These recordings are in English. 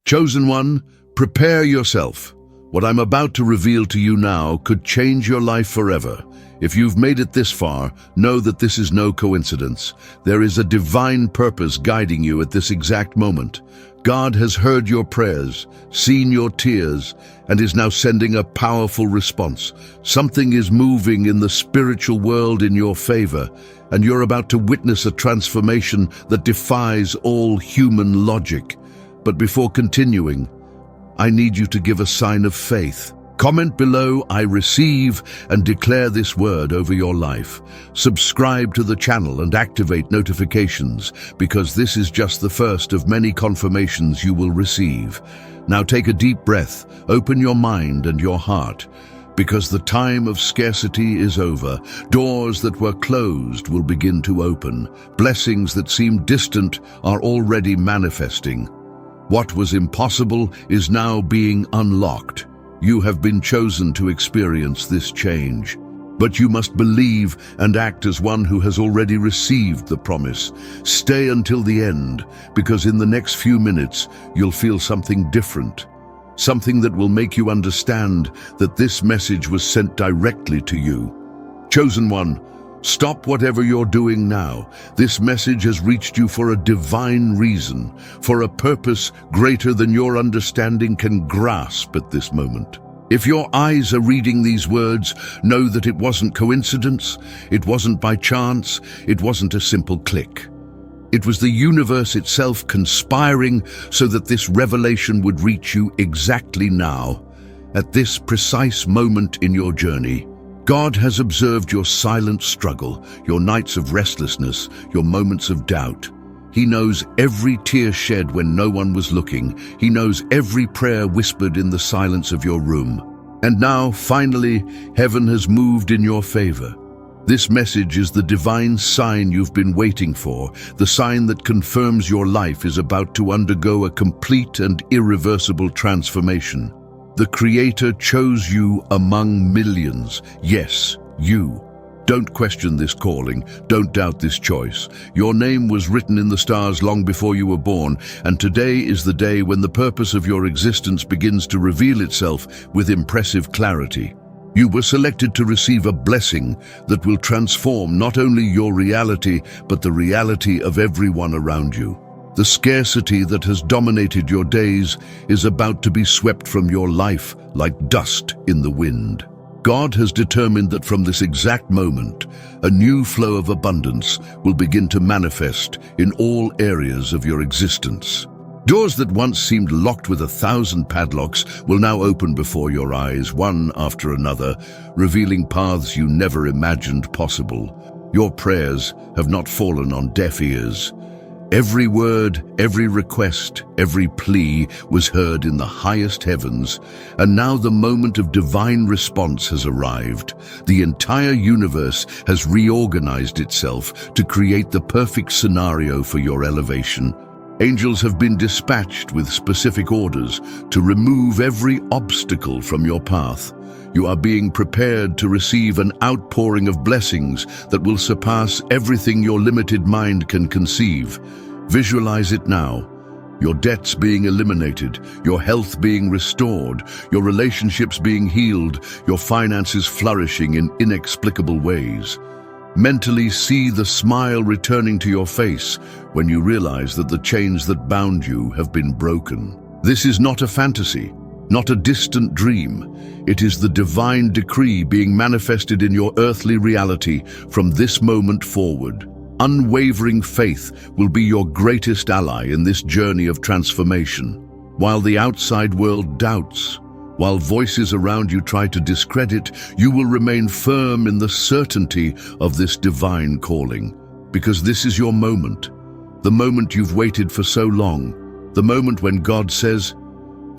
Chosen one, prepare yourself. What I'm about to reveal to you now could change your life forever. If you've made it this far, know that this is no coincidence. There is a divine purpose guiding you at this exact moment. God has heard your prayers, seen your tears, and is now sending a powerful response. Something is moving in the spiritual world in your favor, and you're about to witness a transformation that defies all human logic. But before continuing, I need you to give a sign of faith. Comment below, "I receive," and declare this word over your life. Subscribe to the channel and activate notifications, because this is just the first of many confirmations you will receive. Now take a deep breath, open your mind and your heart, because the time of scarcity is over. Doors that were closed will begin to open. Blessings that seemed distant are already manifesting. What was impossible is now being unlocked. You have been chosen to experience this change. But you must believe and act as one who has already received the promise. Stay until the end, because in the next few minutes, you'll feel something different. Something that will make you understand that this message was sent directly to you. Chosen one, stop whatever you're doing now. This message has reached you for a divine reason, for a purpose greater than your understanding can grasp at this moment. If your eyes are reading these words, know that it wasn't coincidence, it wasn't by chance, it wasn't a simple click. It was the universe itself conspiring so that this revelation would reach you exactly now, at this precise moment in your journey. God has observed your silent struggle, your nights of restlessness, your moments of doubt. He knows every tear shed when no one was looking. He knows every prayer whispered in the silence of your room. And now, finally, heaven has moved in your favor. This message is the divine sign you've been waiting for, the sign that confirms your life is about to undergo a complete and irreversible transformation. The Creator chose you among millions. Yes, you. Don't question this calling. Don't doubt this choice. Your name was written in the stars long before you were born, and today is the day when the purpose of your existence begins to reveal itself with impressive clarity. You were selected to receive a blessing that will transform not only your reality, but the reality of everyone around you. The scarcity that has dominated your days is about to be swept from your life like dust in the wind. God has determined that from this exact moment, a new flow of abundance will begin to manifest in all areas of your existence. Doors that once seemed locked with 1,000 padlocks will now open before your eyes, one after another, revealing paths you never imagined possible. Your prayers have not fallen on deaf ears. Every word, every request, every plea was heard in the highest heavens, and now the moment of divine response has arrived. The entire universe has reorganized itself to create the perfect scenario for your elevation. Angels have been dispatched with specific orders to remove every obstacle from your path. You are being prepared to receive an outpouring of blessings that will surpass everything your limited mind can conceive. Visualize it now. Your debts being eliminated, your health being restored, your relationships being healed, your finances flourishing in inexplicable ways. Mentally see the smile returning to your face when you realize that the chains that bound you have been broken. This is not a fantasy, not a distant dream. It is the divine decree being manifested in your earthly reality from this moment forward. Unwavering faith will be your greatest ally in this journey of transformation. While the outside world doubts, while voices around you try to discredit, you will remain firm in the certainty of this divine calling. Because this is your moment, the moment you've waited for so long, the moment when God says,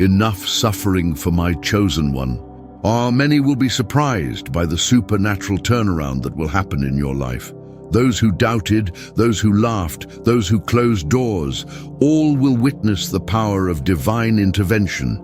"Enough suffering for my chosen one." Many will be surprised by the supernatural turnaround that will happen in your life. Those who doubted, those who laughed, those who closed doors, all will witness the power of divine intervention.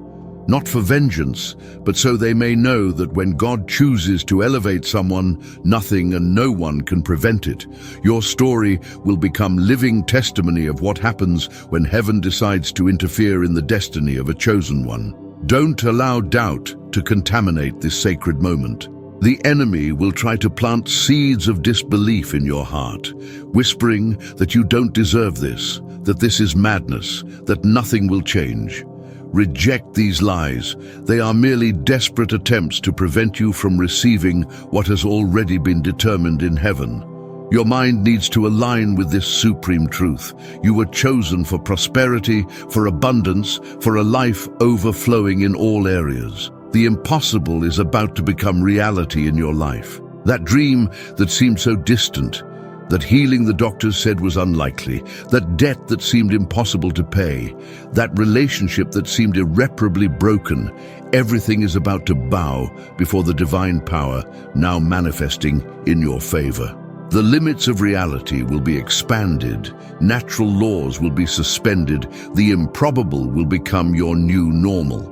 not for vengeance, but so they may know that when God chooses to elevate someone, nothing and no one can prevent it. Your story will become living testimony of what happens when heaven decides to interfere in the destiny of a chosen one. Don't allow doubt to contaminate this sacred moment. The enemy will try to plant seeds of disbelief in your heart, whispering that you don't deserve this, that this is madness, that nothing will change. Reject these lies. They are merely desperate attempts to prevent you from receiving what has already been determined in heaven. Your mind needs to align with this supreme truth. You were chosen for prosperity, for abundance, for a life overflowing in all areas. The impossible is about to become reality in your life. That dream that seemed so distant, that healing the doctors said was unlikely, that debt that seemed impossible to pay, that relationship that seemed irreparably broken, everything is about to bow before the divine power now manifesting in your favor. The limits of reality will be expanded, natural laws will be suspended, the improbable will become your new normal.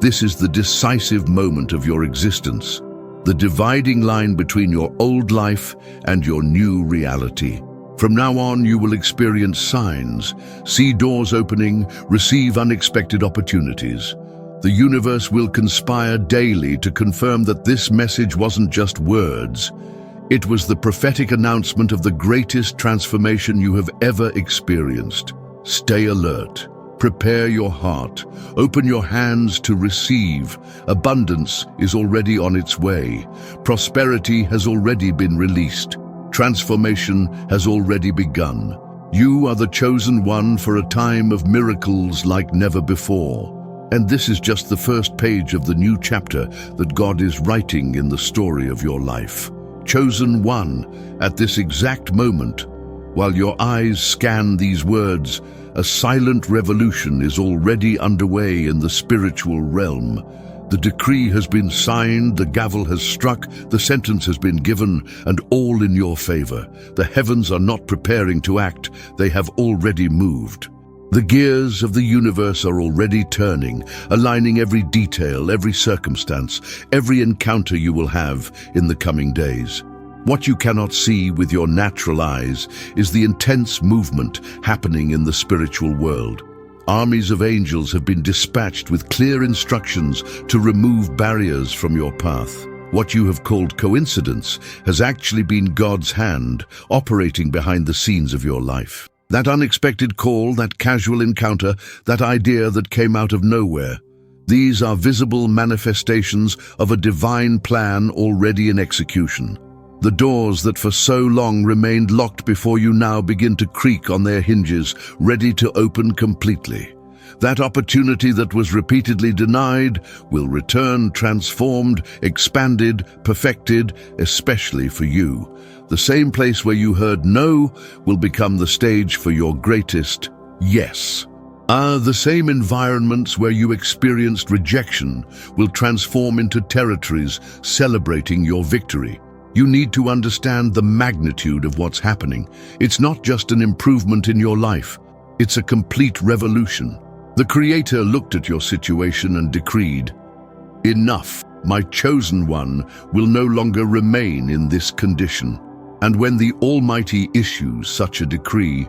This is the decisive moment of your existence, the dividing line between your old life and your new reality. From now on, you will experience signs, see doors opening, receive unexpected opportunities. The universe will conspire daily to confirm that this message wasn't just words. It was the prophetic announcement of the greatest transformation you have ever experienced. Stay alert. Prepare your heart. Open your hands to receive. Abundance is already on its way. Prosperity has already been released. Transformation has already begun. You are the chosen one for a time of miracles like never before. And this is just the first page of the new chapter that God is writing in the story of your life. Chosen one, at this exact moment, while your eyes scan these words, a silent revolution is already underway in the spiritual realm. The decree has been signed, the gavel has struck, the sentence has been given, and all in your favor. The heavens are not preparing to act, they have already moved. The gears of the universe are already turning, aligning every detail, every circumstance, every encounter you will have in the coming days. What you cannot see with your natural eyes is the intense movement happening in the spiritual world. Armies of angels have been dispatched with clear instructions to remove barriers from your path. What you have called coincidence has actually been God's hand operating behind the scenes of your life. That unexpected call, that casual encounter, that idea that came out of nowhere. These are visible manifestations of a divine plan already in execution. The doors that for so long remained locked before you now begin to creak on their hinges, ready to open completely. That opportunity that was repeatedly denied will return transformed, expanded, perfected, especially for you. The same place where you heard no will become the stage for your greatest yes. The same environments where you experienced rejection will transform into territories celebrating your victory. You need to understand the magnitude of what's happening. It's not just an improvement in your life, it's a complete revolution. The Creator looked at your situation and decreed, "Enough, my chosen one will no longer remain in this condition." And when the Almighty issues such a decree,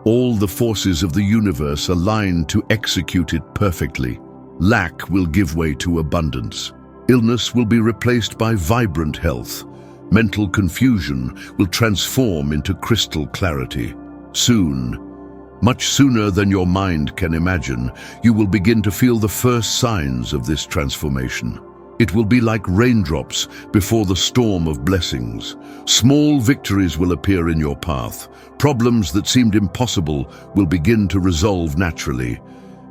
all the forces of the universe align to execute it perfectly. Lack will give way to abundance. Illness will be replaced by vibrant health. Mental confusion will transform into crystal clarity. Soon, much sooner than your mind can imagine, you will begin to feel the first signs of this transformation. It will be like raindrops before the storm of blessings. Small victories will appear in your path. Problems that seemed impossible will begin to resolve naturally.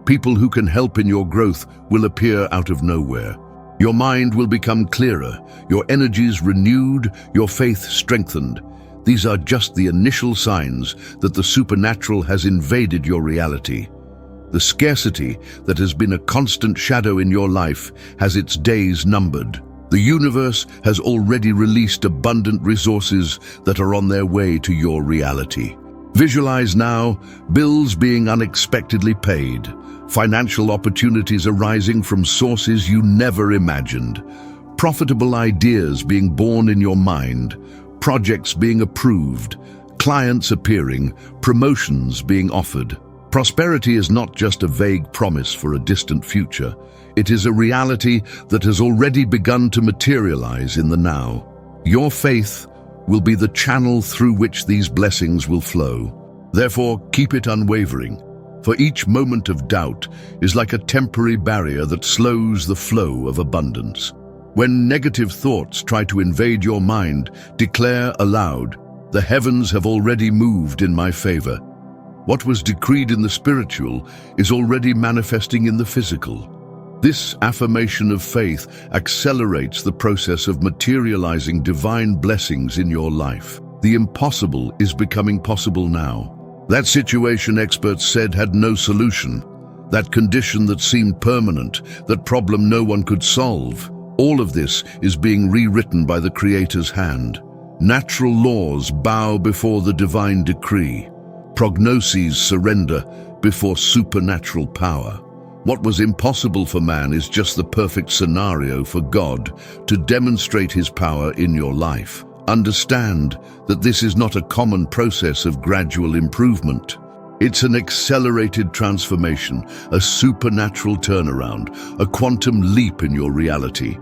People who can help in your growth will appear out of nowhere. Your mind will become clearer, your energies renewed, your faith strengthened. These are just the initial signs that the supernatural has invaded your reality. The scarcity that has been a constant shadow in your life has its days numbered. The universe has already released abundant resources that are on their way to your reality. Visualize now bills being unexpectedly paid, financial opportunities arising from sources you never imagined, profitable ideas being born in your mind, projects being approved, clients appearing, promotions being offered. Prosperity is not just a vague promise for a distant future. It is a reality that has already begun to materialize in the now. Your faith will be the channel through which these blessings will flow. Therefore, keep it unwavering, for each moment of doubt is like a temporary barrier that slows the flow of abundance. When negative thoughts try to invade your mind, declare aloud, "The heavens have already moved in my favor." What was decreed in the spiritual is already manifesting in the physical. This affirmation of faith accelerates the process of materializing divine blessings in your life. The impossible is becoming possible now. That situation experts said had no solution, that condition that seemed permanent, that problem no one could solve, all of this is being rewritten by the Creator's hand. Natural laws bow before the divine decree. Prognoses surrender before supernatural power. What was impossible for man is just the perfect scenario for God to demonstrate his power in your life. Understand that this is not a common process of gradual improvement. It's an accelerated transformation, a supernatural turnaround, a quantum leap in your reality.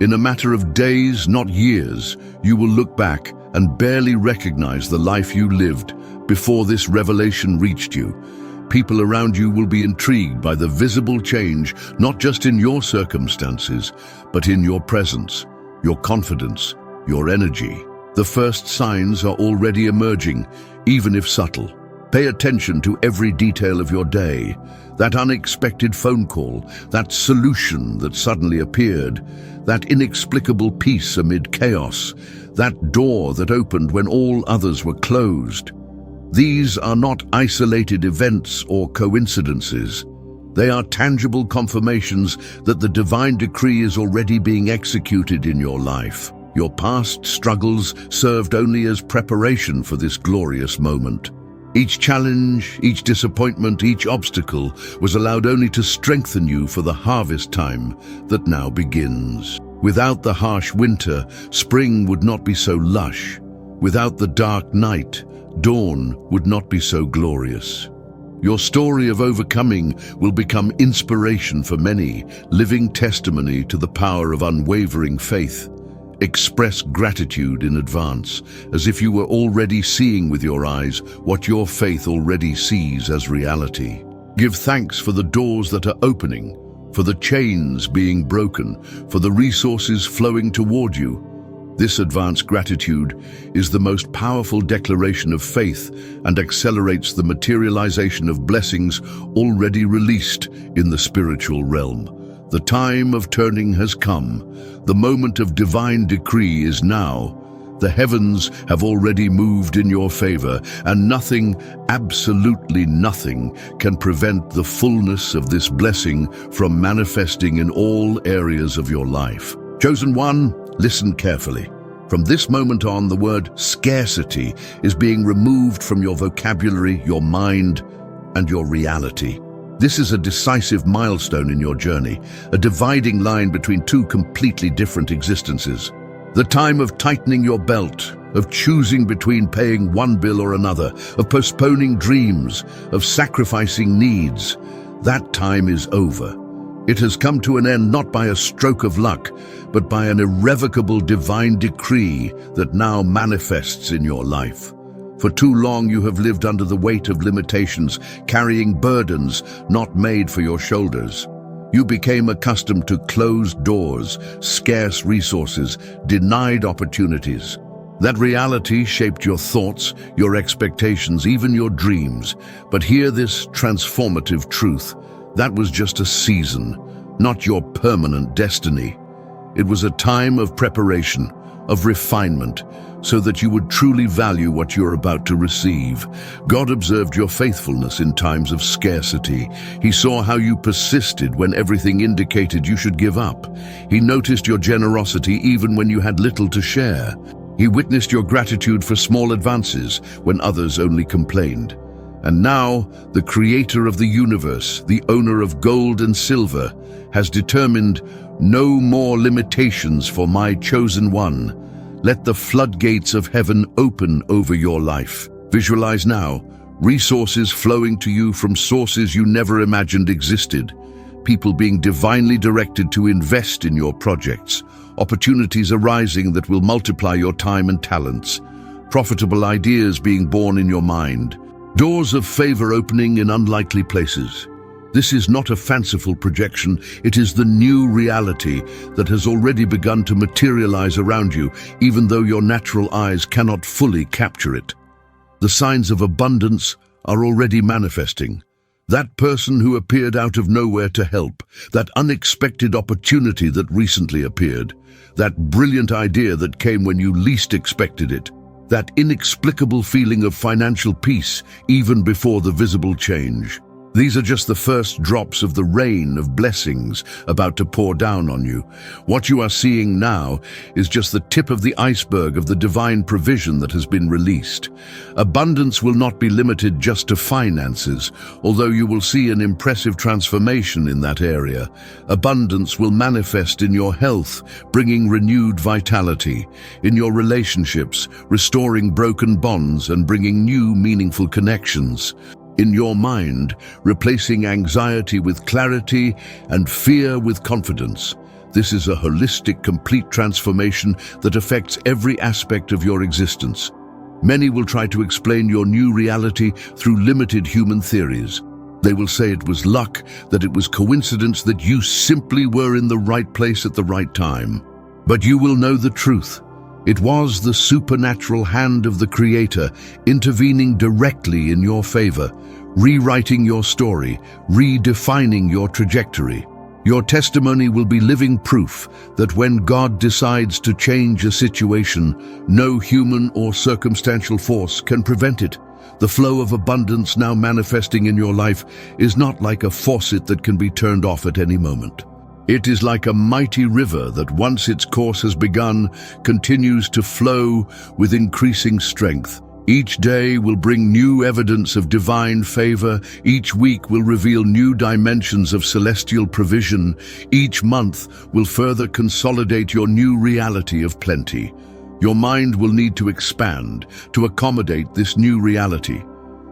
In a matter of days, not years, you will look back and barely recognize the life you lived before this revelation reached you. People around you will be intrigued by the visible change, not just in your circumstances, but in your presence, your confidence, your energy. The first signs are already emerging, even if subtle. Pay attention to every detail of your day. That unexpected phone call, that solution that suddenly appeared, that inexplicable peace amid chaos, that door that opened when all others were closed. These are not isolated events or coincidences. They are tangible confirmations that the divine decree is already being executed in your life. Your past struggles served only as preparation for this glorious moment. Each challenge, each disappointment, each obstacle was allowed only to strengthen you for the harvest time that now begins. Without the harsh winter, spring would not be so lush. Without the dark night, dawn would not be so glorious. Your story of overcoming will become inspiration for many, living testimony to the power of unwavering faith. Express gratitude in advance, as if you were already seeing with your eyes what your faith already sees as reality. Give thanks for the doors that are opening, for the chains being broken, for the resources flowing toward you. This advanced gratitude is the most powerful declaration of faith and accelerates the materialization of blessings already released in the spiritual realm. The time of turning has come. The moment of divine decree is now. The heavens have already moved in your favor, and nothing, absolutely nothing, can prevent the fullness of this blessing from manifesting in all areas of your life. Chosen one, listen carefully. From this moment on, the word scarcity is being removed from your vocabulary, your mind, and your reality. This is a decisive milestone in your journey, a dividing line between two completely different existences. The time of tightening your belt, of choosing between paying one bill or another, of postponing dreams, of sacrificing needs, that time is over. It has come to an end not by a stroke of luck, but by an irrevocable divine decree that now manifests in your life. For too long you have lived under the weight of limitations, carrying burdens not made for your shoulders. You became accustomed to closed doors, scarce resources, denied opportunities. That reality shaped your thoughts, your expectations, even your dreams. But hear this transformative truth. That was just a season, not your permanent destiny. It was a time of preparation, of refinement, so that you would truly value what you're about to receive. God observed your faithfulness in times of scarcity. He saw how you persisted when everything indicated you should give up. He noticed your generosity even when you had little to share. He witnessed your gratitude for small advances when others only complained. And now, the creator of the universe, the owner of gold and silver, has determined no more limitations for my chosen one. Let the floodgates of heaven open over your life. Visualize now, resources flowing to you from sources you never imagined existed. People being divinely directed to invest in your projects. Opportunities arising that will multiply your time and talents. Profitable ideas being born in your mind. Doors of favor opening in unlikely places. This is not a fanciful projection, it is the new reality that has already begun to materialize around you, even though your natural eyes cannot fully capture it. The signs of abundance are already manifesting. That person who appeared out of nowhere to help, that unexpected opportunity that recently appeared, that brilliant idea that came when you least expected it, that inexplicable feeling of financial peace even before the visible change. These are just the first drops of the rain of blessings about to pour down on you. What you are seeing now is just the tip of the iceberg of the divine provision that has been released. Abundance will not be limited just to finances, although you will see an impressive transformation in that area. Abundance will manifest in your health, bringing renewed vitality, in your relationships, restoring broken bonds and bringing new meaningful connections. In your mind, replacing anxiety with clarity and fear with confidence. This is a holistic, complete transformation that affects every aspect of your existence. Many will try to explain your new reality through limited human theories. They will say it was luck, that it was coincidence, that you simply were in the right place at the right time. But you will know the truth. It was the supernatural hand of the Creator intervening directly in your favor, rewriting your story, redefining your trajectory. Your testimony will be living proof that when God decides to change a situation, no human or circumstantial force can prevent it. The flow of abundance now manifesting in your life is not like a faucet that can be turned off at any moment. It is like a mighty river that once its course has begun, continues to flow with increasing strength. Each day will bring new evidence of divine favor. Each week will reveal new dimensions of celestial provision. Each month will further consolidate your new reality of plenty. Your mind will need to expand to accommodate this new reality.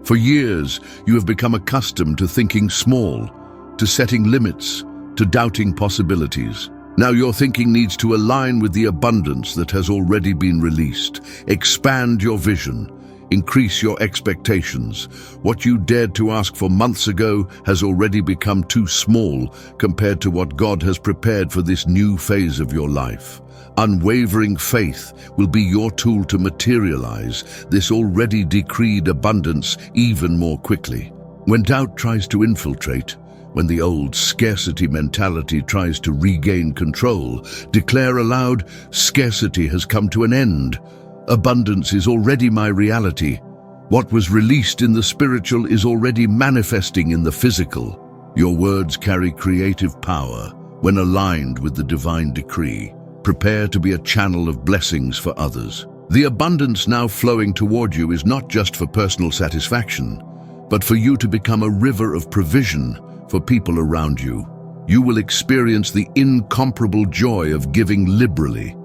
For years, you have become accustomed to thinking small, to setting limits, to doubting possibilities. Now your thinking needs to align with the abundance that has already been released. Expand your vision. Increase your expectations. What you dared to ask for months ago has already become too small compared to what God has prepared for this new phase of your life. Unwavering faith will be your tool to materialize this already decreed abundance even more quickly. When doubt tries to infiltrate, when the old scarcity mentality tries to regain control, declare aloud, scarcity has come to an end. Abundance is already my reality. What was released in the spiritual is already manifesting in the physical. Your words carry creative power when aligned with the divine decree. Prepare to be a channel of blessings for others. The abundance now flowing toward you is not just for personal satisfaction, but for you to become a river of provision for people around you. You will experience the incomparable joy of giving liberally,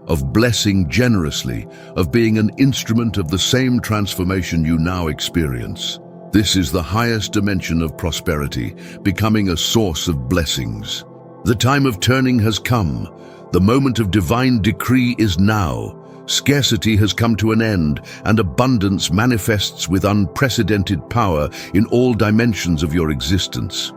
of blessing generously, of being an instrument of the same transformation you now experience. This is the highest dimension of prosperity, becoming a source of blessings. The time of turning has come. The moment of divine decree is now. Scarcity has come to an end, and abundance manifests with unprecedented power in all dimensions of your existence.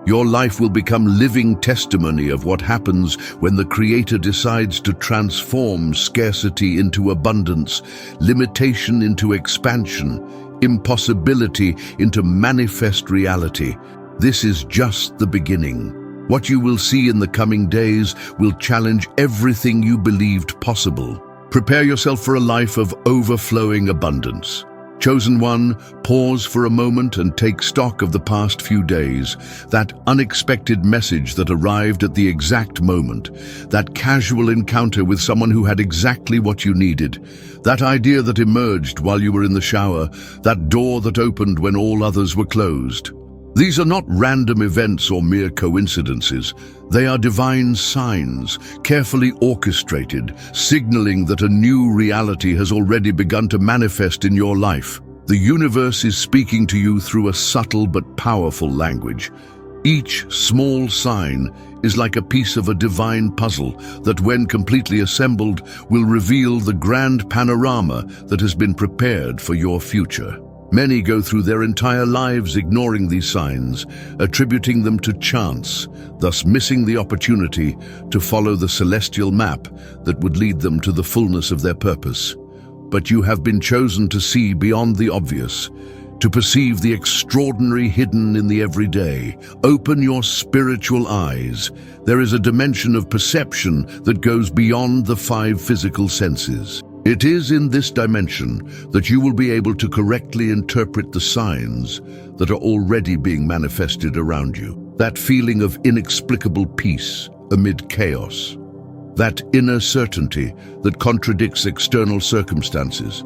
Your life will become living testimony of what happens when the Creator decides to transform scarcity into abundance, limitation into expansion, impossibility into manifest reality. This is just the beginning. What you will see in the coming days will challenge everything you believed possible. Prepare yourself for a life of overflowing abundance. Chosen one, pause for a moment and take stock of the past few days, that unexpected message that arrived at the exact moment, that casual encounter with someone who had exactly what you needed, that idea that emerged while you were in the shower, that door that opened when all others were closed. These are not random events or mere coincidences. They are divine signs, carefully orchestrated, signaling that a new reality has already begun to manifest in your life. The universe is speaking to you through a subtle but powerful language. Each small sign is like a piece of a divine puzzle that, when completely assembled, will reveal the grand panorama that has been prepared for your future. Many go through their entire lives ignoring these signs, attributing them to chance, thus missing the opportunity to follow the celestial map that would lead them to the fullness of their purpose. But you have been chosen to see beyond the obvious, to perceive the extraordinary hidden in the everyday. Open your spiritual eyes. There is a dimension of perception that goes beyond the 5 physical senses. It is in this dimension that you will be able to correctly interpret the signs that are already being manifested around you. That feeling of inexplicable peace amid chaos. That inner certainty that contradicts external circumstances.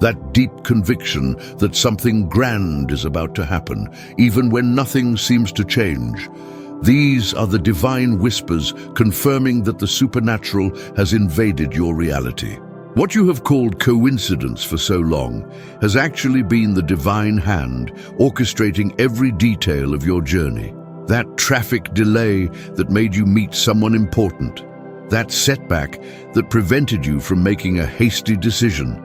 That deep conviction that something grand is about to happen, even when nothing seems to change. These are the divine whispers confirming that the supernatural has invaded your reality. What you have called coincidence for so long has actually been the divine hand orchestrating every detail of your journey. That traffic delay that made you meet someone important. That setback that prevented you from making a hasty decision.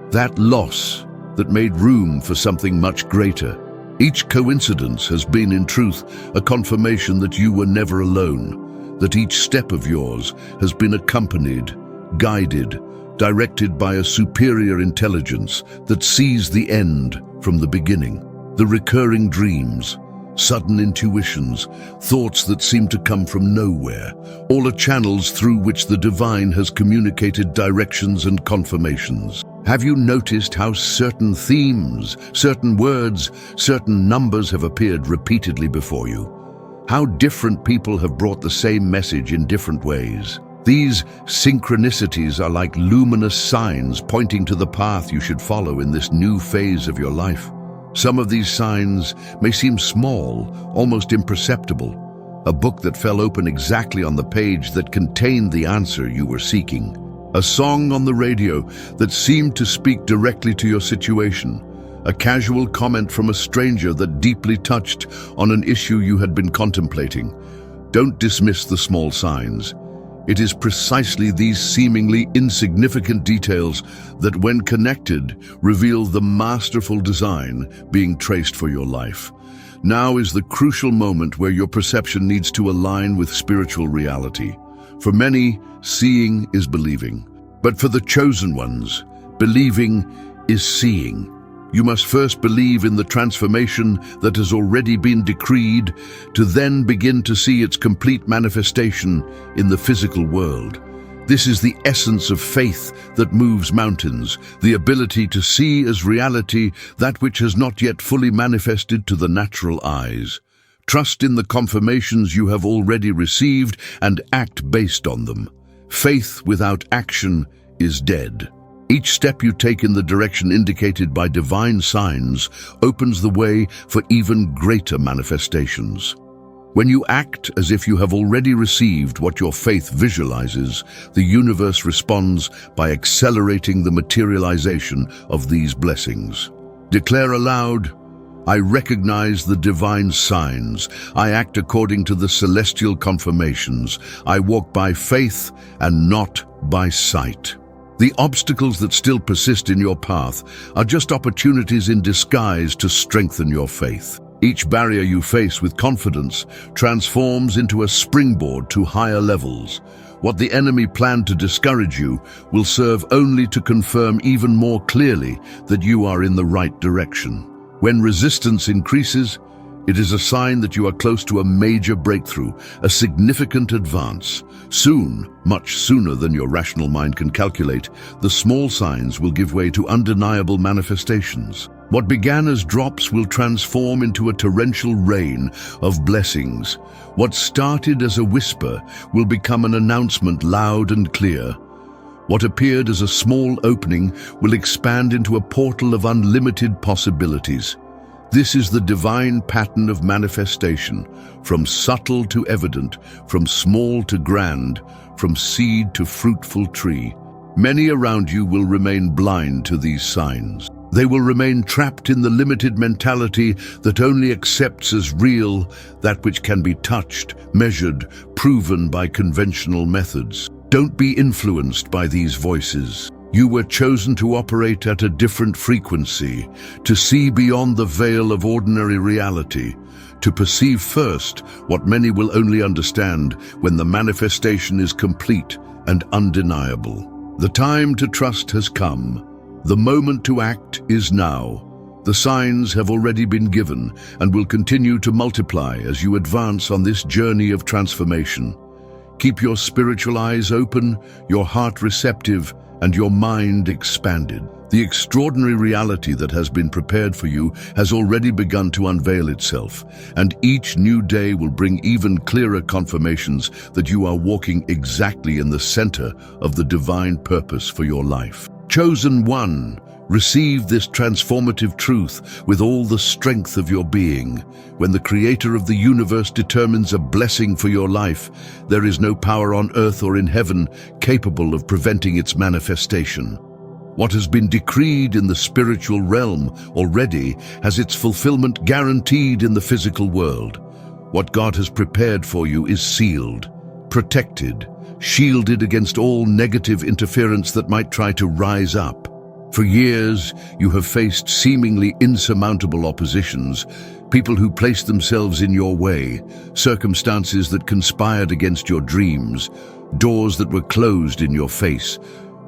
That loss that made room for something much greater. Each coincidence has been, in truth, a confirmation that you were never alone, that each step of yours has been accompanied, guided, directed by a superior intelligence that sees the end from the beginning. The recurring dreams, sudden intuitions, thoughts that seem to come from nowhere, all are channels through which the divine has communicated directions and confirmations. Have you noticed how certain themes, certain words, certain numbers have appeared repeatedly before you? How different people have brought the same message in different ways? These synchronicities are like luminous signs pointing to the path you should follow in this new phase of your life. Some of these signs may seem small, almost imperceptible. A book that fell open exactly on the page that contained the answer you were seeking. A song on the radio that seemed to speak directly to your situation. A casual comment from a stranger that deeply touched on an issue you had been contemplating. Don't dismiss the small signs. It is precisely these seemingly insignificant details that, when connected, reveal the masterful design being traced for your life. Now is the crucial moment where your perception needs to align with spiritual reality. For many, seeing is believing. But for the chosen ones, believing is seeing. You must first believe in the transformation that has already been decreed, to then begin to see its complete manifestation in the physical world. This is the essence of faith that moves mountains, the ability to see as reality that which has not yet fully manifested to the natural eyes. Trust in the confirmations you have already received and act based on them. Faith without action is dead. Each step you take in the direction indicated by divine signs opens the way for even greater manifestations. When you act as if you have already received what your faith visualizes, the universe responds by accelerating the materialization of these blessings. Declare aloud, I recognize the divine signs. I act according to the celestial confirmations. I walk by faith and not by sight. The obstacles that still persist in your path are just opportunities in disguise to strengthen your faith. Each barrier you face with confidence transforms into a springboard to higher levels. What the enemy planned to discourage you will serve only to confirm even more clearly that you are in the right direction. When resistance increases, It is a sign that you are close to a major breakthrough, a significant advance. Soon, much sooner than your rational mind can calculate, the small signs will give way to undeniable manifestations. What began as drops will transform into a torrential rain of blessings. What started as a whisper will become an announcement loud and clear. What appeared as a small opening will expand into a portal of unlimited possibilities. This is the divine pattern of manifestation, from subtle to evident, from small to grand, from seed to fruitful tree. Many around you will remain blind to these signs. They will remain trapped in the limited mentality that only accepts as real that which can be touched, measured, proven by conventional methods. Don't be influenced by these voices. You were chosen to operate at a different frequency, to see beyond the veil of ordinary reality, to perceive first what many will only understand when the manifestation is complete and undeniable. The time to trust has come. The moment to act is now. The signs have already been given and will continue to multiply as you advance on this journey of transformation. Keep your spiritual eyes open, your heart receptive, and your mind expanded. The extraordinary reality that has been prepared for you has already begun to unveil itself, and each new day will bring even clearer confirmations that you are walking exactly in the center of the divine purpose for your life. Chosen one, receive this transformative truth with all the strength of your being. When the Creator of the universe determines a blessing for your life, there is no power on earth or in heaven capable of preventing its manifestation. What has been decreed in the spiritual realm already has its fulfillment guaranteed in the physical world. What God has prepared for you is sealed, protected, shielded against all negative interference that might try to rise up. For years, you have faced seemingly insurmountable oppositions, people who placed themselves in your way, circumstances that conspired against your dreams, doors that were closed in your face,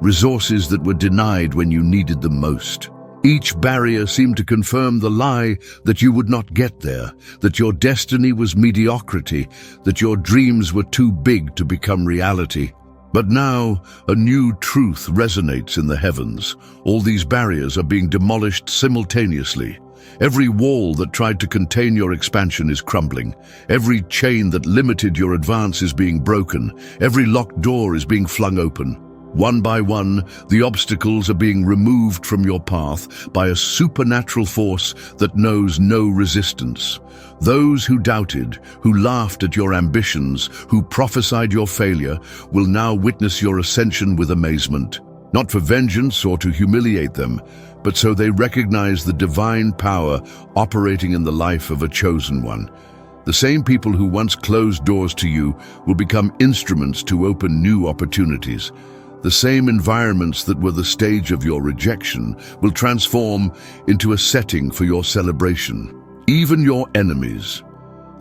resources that were denied when you needed them most. Each barrier seemed to confirm the lie that you would not get there, that your destiny was mediocrity, that your dreams were too big to become reality. But now, a new truth resonates in the heavens. All these barriers are being demolished simultaneously. Every wall that tried to contain your expansion is crumbling. Every chain that limited your advance is being broken. Every locked door is being flung open. One by one, the obstacles are being removed from your path by a supernatural force that knows no resistance. Those who doubted, who laughed at your ambitions, who prophesied your failure, will now witness your ascension with amazement. Not for vengeance or to humiliate them, but so they recognize the divine power operating in the life of a chosen one. The same people who once closed doors to you will become instruments to open new opportunities. The same environments that were the stage of your rejection will transform into a setting for your celebration. Even your enemies,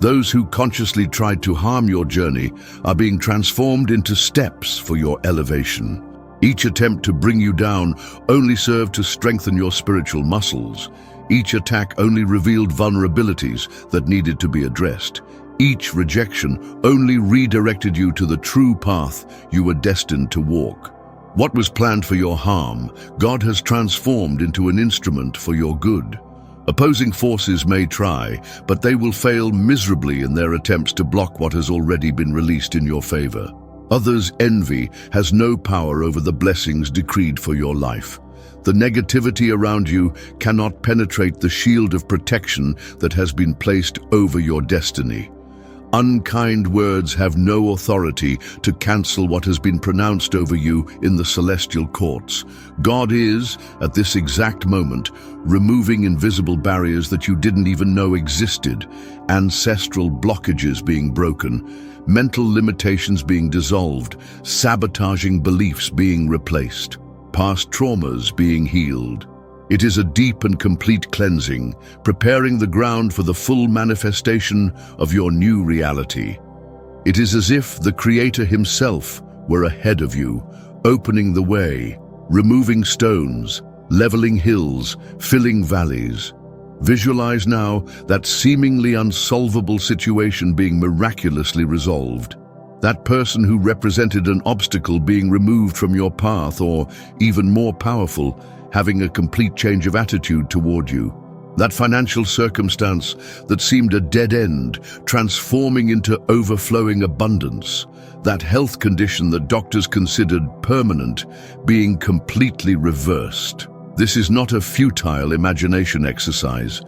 those who consciously tried to harm your journey, are being transformed into steps for your elevation. Each attempt to bring you down only served to strengthen your spiritual muscles. Each attack only revealed vulnerabilities that needed to be addressed. Each rejection only redirected you to the true path you were destined to walk. What was planned for your harm, God has transformed into an instrument for your good. Opposing forces may try, but they will fail miserably in their attempts to block what has already been released in your favor. Others' envy has no power over the blessings decreed for your life. The negativity around you cannot penetrate the shield of protection that has been placed over your destiny. Unkind words have no authority to cancel what has been pronounced over you in the celestial courts. God is, at this exact moment, removing invisible barriers that you didn't even know existed, ancestral blockages being broken, mental limitations being dissolved, sabotaging beliefs being replaced, past traumas being healed. It is a deep and complete cleansing, preparing the ground for the full manifestation of your new reality. It is as if the Creator Himself were ahead of you, opening the way, removing stones, leveling hills, filling valleys. Visualize now that seemingly unsolvable situation being miraculously resolved. That person who represented an obstacle being removed from your path, or, even more powerful, having a complete change of attitude toward you. That financial circumstance that seemed a dead end, transforming into overflowing abundance. That health condition that doctors considered permanent, being completely reversed. This is not a futile imagination exercise.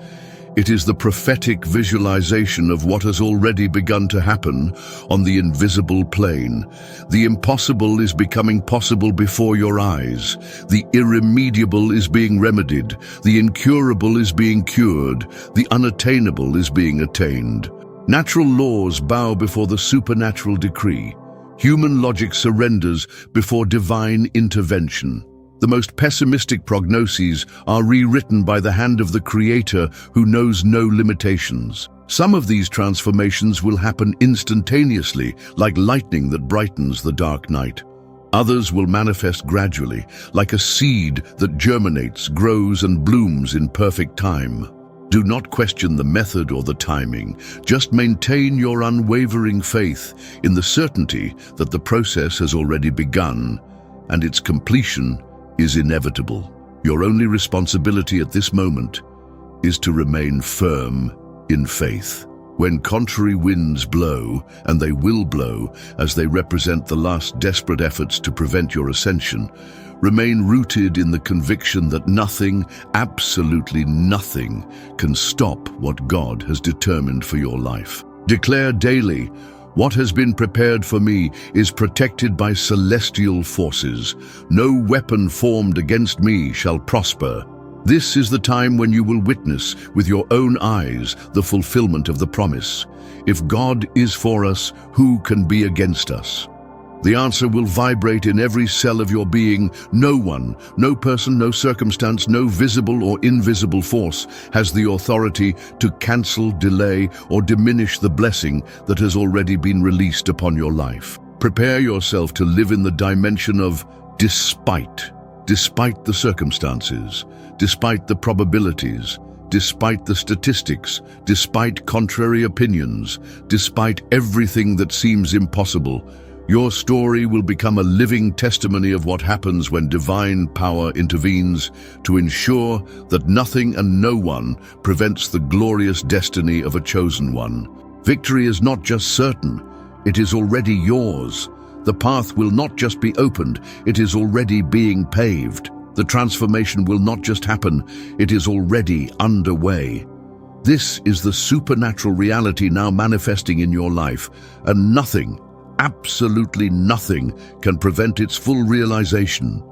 It is the prophetic visualization of what has already begun to happen on the invisible plane. The impossible is becoming possible before your eyes. The irremediable is being remedied. The incurable is being cured. The unattainable is being attained. Natural laws bow before the supernatural decree. Human logic surrenders before divine intervention. The most pessimistic prognoses are rewritten by the hand of the Creator who knows no limitations. Some of these transformations will happen instantaneously, like lightning that brightens the dark night. Others will manifest gradually, like a seed that germinates, grows, and blooms in perfect time. Do not question the method or the timing. Just maintain your unwavering faith in the certainty that the process has already begun, and its completion is inevitable. Your only responsibility at this moment is to remain firm in faith. When contrary winds blow, and they will blow as they represent the last desperate efforts to prevent your ascension, remain rooted in the conviction that nothing, absolutely nothing, can stop what God has determined for your life. Declare daily, "What has been prepared for me is protected by celestial forces. No weapon formed against me shall prosper." This is the time when you will witness with your own eyes the fulfillment of the promise. If God is for us, who can be against us? The answer will vibrate in every cell of your being. No one, no person, no circumstance, no visible or invisible force has the authority to cancel, delay, or diminish the blessing that has already been released upon your life. Prepare yourself to live in the dimension of despite the circumstances, despite the probabilities, despite the statistics, despite contrary opinions, despite everything that seems impossible. Your story will become a living testimony of what happens when divine power intervenes to ensure that nothing and no one prevents the glorious destiny of a chosen one. Victory is not just certain, it is already yours. The path will not just be opened, it is already being paved. The transformation will not just happen, it is already underway. This is the supernatural reality now manifesting in your life, and nothing, absolutely nothing, can prevent its full realization.